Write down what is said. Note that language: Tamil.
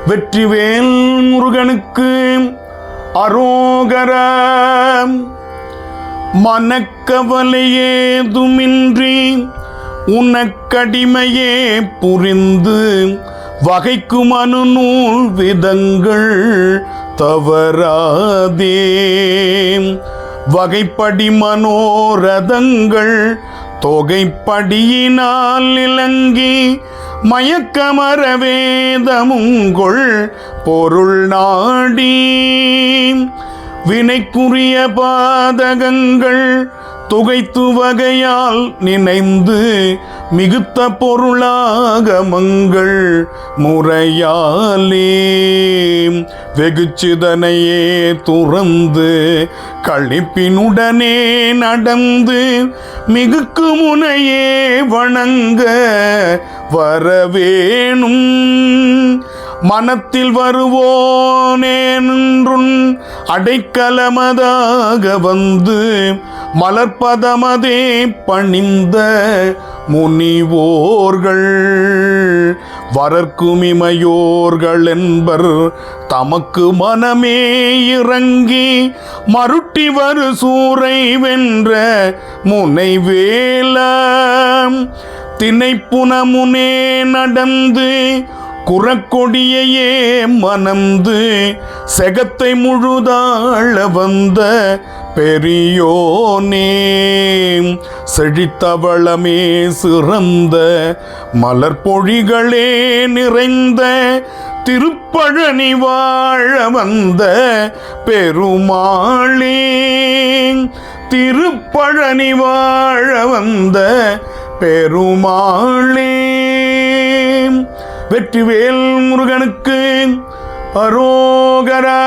வெற்றிவேல் முருகனுக்கு அரோகரா. மனக்கவலையேதுமின்றி உனக்கடிமையே புரிந்து வகைக்கும் அனுநூல் விதங்கள் தவறாதே. வகைப்படி மனோரதங்கள் தொகைப்படியினால் இலங்கி மயக்கமர வேதமுங்கொள் பொருள் நாடி. வினைக்குரிய பாதகங்கள் தொகைத்து வகையால் நினைந்து மிகுத்த பொருளாகமங்கள் முறையாலே வெகுச்சிதனையே துறந்து களிப்பினுடனே நடந்து மிகுக்கு முனையே வணங்க வரவேணும். மனத்தில் வருவோனேன்றுன் அடைக்கலமதாக வந்து மலர்பதமதே பணிந்த முனிவோர்கள் வரற்குமிமையோர்கள் என்பர் தமக்கு மனமே இறங்கி மருட்டி வரு சூரை வென்ற முனைவேல. திணைப்புனமுனே நடந்து குறக்கொடியையே மணந்து செகத்தை முழுதாழ வந்த பெரியோனே. செழித்தவளமே சிறந்த மலர்பொழிகளே நிறைந்த திருப்பழனி வாழ வந்த பெருமாளே. திருப்பழனி வாழ வந்த பெருமாளே. வெற்றிவேல் முருகனுக்கு அரோகரா.